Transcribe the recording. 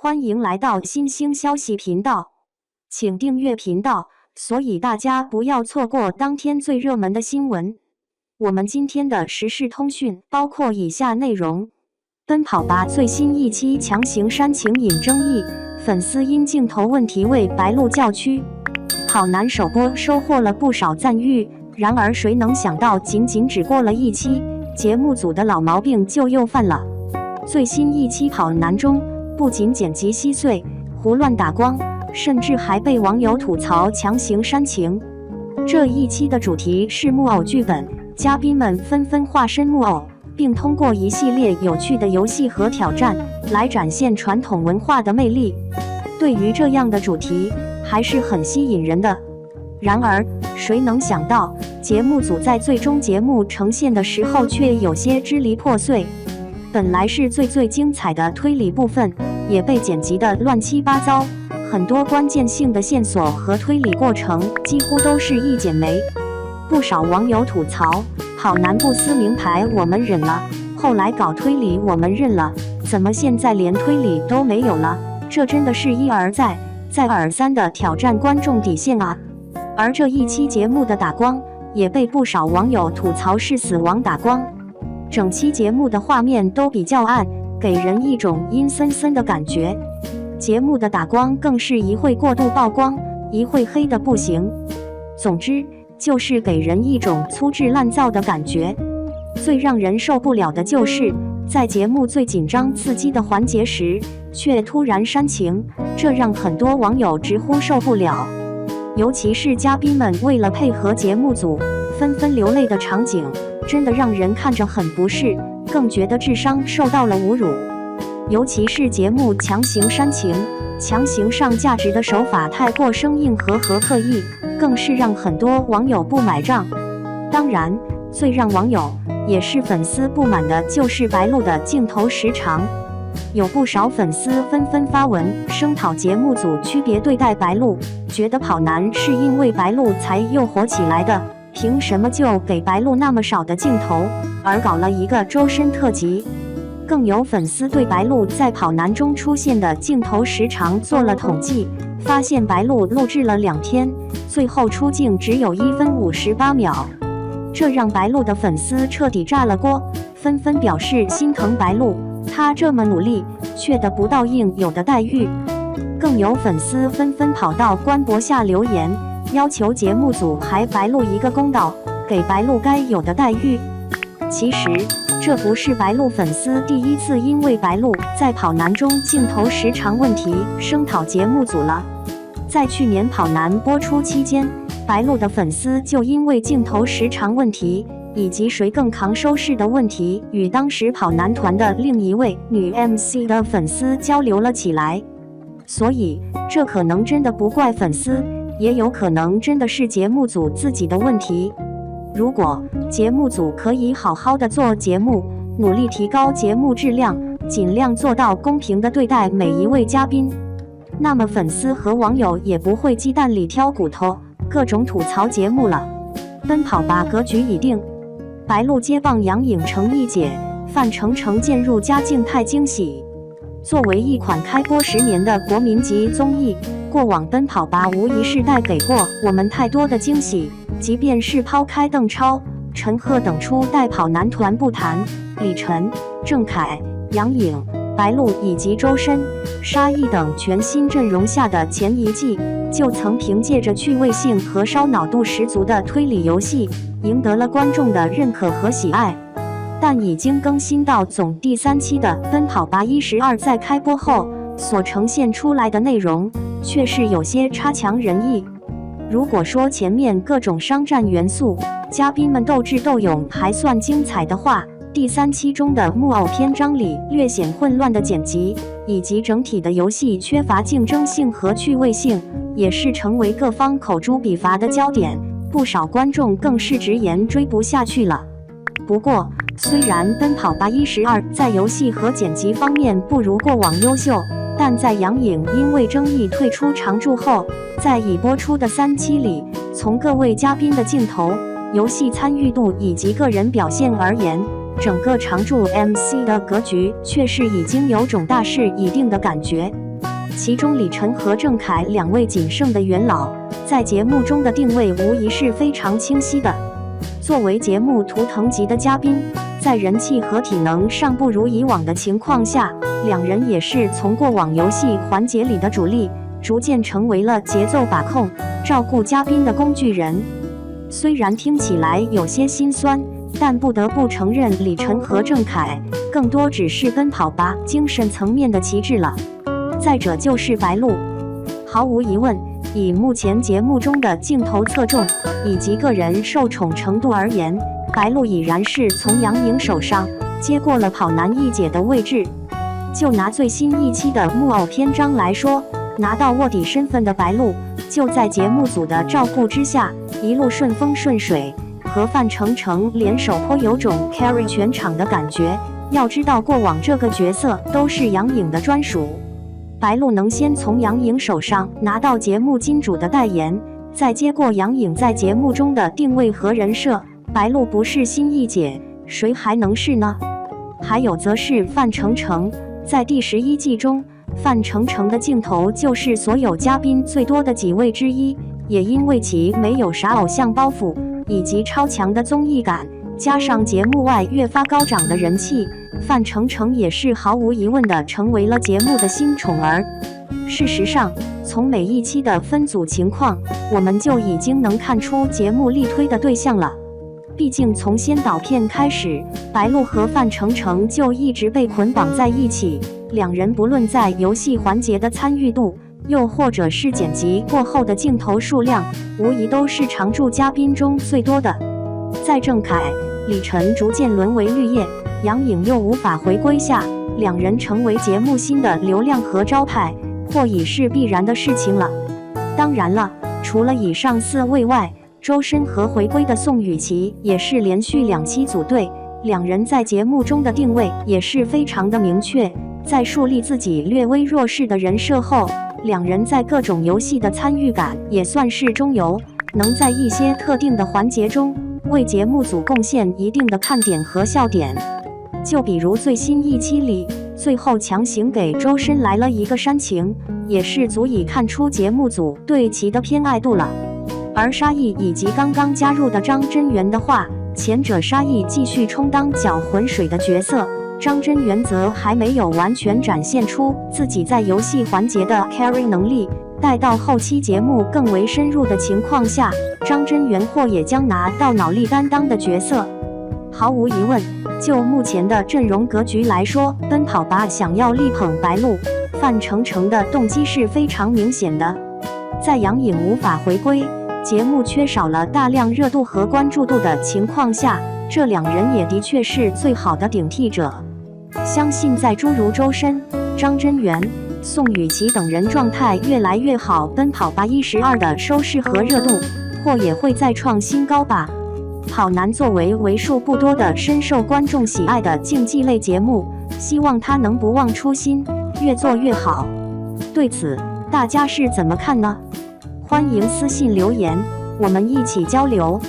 欢迎来到新兴消息频道，请订阅频道，所以大家不要错过当天最热门的新闻。我们今天的时事通讯包括以下内容：奔跑吧最新一期强行煽情引争议，粉丝因镜头问题为白鹿叫屈。跑男首播收获了不少赞誉，然而谁能想到仅只过了一期，节目组的老毛病就又犯了。最新一期跑男中，不仅剪辑稀碎、胡乱打光，甚至还被网友吐槽强行煽情。这一期的主题是木偶剧本，嘉宾们纷纷化身木偶，并通过一系列有趣的游戏和挑战来展现传统文化的魅力。对于这样的主题，还是很吸引人的。然而，谁能想到，节目组在最终节目呈现的时候却有些支离破碎。本来是最精彩的推理部分，也被剪辑得乱七八糟，很多关键性的线索和推理过程几乎都是一剪没。不少网友吐槽，跑男不撕名牌我们忍了，后来搞推理我们认了，怎么现在连推理都没有了？这真的是一而再再而三的挑战观众底线啊！而这一期节目的打光也被不少网友吐槽是死亡打光，整期节目的画面都比较暗，给人一种阴森森的感觉。节目的打光更是一会过度曝光，一会黑的不行。总之，就是给人一种粗制滥造的感觉。最让人受不了的就是，在节目最紧张刺激的环节时，却突然煽情，这让很多网友直呼受不了。尤其是嘉宾们为了配合节目组，纷纷流泪的场景，真的让人看着很不适，更觉得智商受到了侮辱。尤其是节目强行煽情、强行上价值的手法太过生硬和刻意，更是让很多网友不买账。当然，最让网友也是粉丝不满的就是白鹿的镜头时长。有不少粉丝纷纷发文声讨节目组区别对待白鹿，觉得跑男是因为白鹿才又火起来的，凭什么就给白鹿那么少的镜头，而搞了一个周深特辑。更有粉丝对白鹿在跑男中出现的镜头时长做了统计，发现白鹿录制了2天，最后出镜只有1分58秒，这让白鹿的粉丝彻底炸了锅，纷纷表示心疼白鹿，他这么努力却得不到应有的待遇。更有粉丝纷纷跑到官博下留言，要求节目组还白鹿一个公道，给白鹿该有的待遇。其实这不是白鹿粉丝第一次因为白鹿在跑男中镜头时长问题声讨节目组了。在去年跑男播出期间，白鹿的粉丝就因为镜头时长问题以及谁更扛收视的问题，与当时跑男团的另一位女 MC 的粉丝交流了起来。所以这可能真的不怪粉丝，也有可能真的是节目组自己的问题。如果节目组可以好好的做节目，努力提高节目质量，尽量做到公平的对待每一位嘉宾，那么粉丝和网友也不会鸡蛋里挑骨头，各种吐槽节目了。奔跑吧格局已定，白鹿接棒杨颖成一姐，范丞丞渐入佳境太惊喜。作为一款开播10年的国民级综艺，过往奔跑吧无疑是带给过我们太多的惊喜。即便是抛开邓超、陈赫等初代跑男团不谈，李晨、郑恺、杨颖、白鹿以及周深、沙溢等全新阵容下的前一季，就曾凭借着趣味性和烧脑度十足的推理游戏，赢得了观众的认可和喜爱。但已经更新到总第3期的《奔跑吧12》在开播后所呈现出来的内容，却是有些差强人意。如果说前面各种商战元素、嘉宾们斗智斗勇还算精彩的话，第3期中的木偶篇章里略显混乱的剪辑，以及整体的游戏缺乏竞争性和趣味性，也是成为各方口诛笔伐的焦点。不少观众更是直言追不下去了。不过，虽然《奔跑吧12》在游戏和剪辑方面不如过往优秀，但在杨颖因为争议退出常驻后，在已播出的3期里，从各位嘉宾的镜头、游戏参与度以及个人表现而言，整个常驻 MC 的格局却是已经有种大势已定的感觉。其中李晨和郑恺两位仅剩的元老，在节目中的定位无疑是非常清晰的。作为节目图腾级的嘉宾，在人气和体能尚不如以往的情况下，两人也是从过往游戏环节里的主力，逐渐成为了节奏把控、照顾嘉宾的工具人。虽然听起来有些心酸，但不得不承认，李晨和郑恺更多只是奔跑吧精神层面的旗帜了。再者就是白鹿，毫无疑问，以目前节目中的镜头侧重以及个人受宠程度而言，白鹿已然是从杨颖手上接过了跑男一姐的位置。就拿最新一期的木偶篇章来说，拿到卧底身份的白鹿，就在节目组的照顾之下，一路顺风顺水，和范丞丞联手颇有种 carry 全场的感觉。要知道，过往这个角色都是杨颖的专属。白鹿能先从杨颖手上拿到节目金主的代言，再接过杨颖在节目中的定位和人设，白鹿不是新一姐，谁还能是呢？还有则是范丞丞，在第11季中，范丞丞的镜头就是所有嘉宾最多的几位之一，也因为其没有啥偶像包袱，以及超强的综艺感，加上节目外越发高涨的人气，范丞丞也是毫无疑问地成为了节目的新宠儿。事实上，从每一期的分组情况，我们就已经能看出节目力推的对象了。毕竟从先导片开始，白鹿和范丞丞就一直被捆绑在一起，两人不论在游戏环节的参与度，又或者是剪辑过后的镜头数量，无疑都是常驻嘉宾中最多的。在郑恺、李晨逐渐沦为绿叶，杨颖又无法回归下，两人成为节目新的流量和招牌，或已是必然的事情了。当然了，除了以上4位外，周深和回归的宋雨琦也是连续2期组队，两人在节目中的定位也是非常的明确。在树立自己略微弱势的人设后，两人在各种游戏的参与感也算是中游，能在一些特定的环节中为节目组贡献一定的看点和笑点。就比如最新一期里，最后强行给周深来了一个煽情，也是足以看出节目组对其的偏爱度了。而沙溢以及刚刚加入的张真源的话，前者沙溢继续充当搅浑水的角色，张真源则还没有完全展现出自己在游戏环节的 carry 能力。待到后期节目更为深入的情况下，张真源或也将拿到脑力担当的角色。毫无疑问，就目前的阵容格局来说，奔跑吧想要力捧白鹿、范丞丞的动机是非常明显的。在杨颖无法回归，节目缺少了大量热度和关注度的情况下，这两人也的确是最好的顶替者。相信在诸如周深、张真源、宋雨琦等人状态越来越好，奔跑吧12的收视和热度或也会再创新高吧。跑男作为为数不多的深受观众喜爱的竞技类节目，希望他能不忘初心，越做越好。对此，大家是怎么看呢？欢迎私信留言，我们一起交流。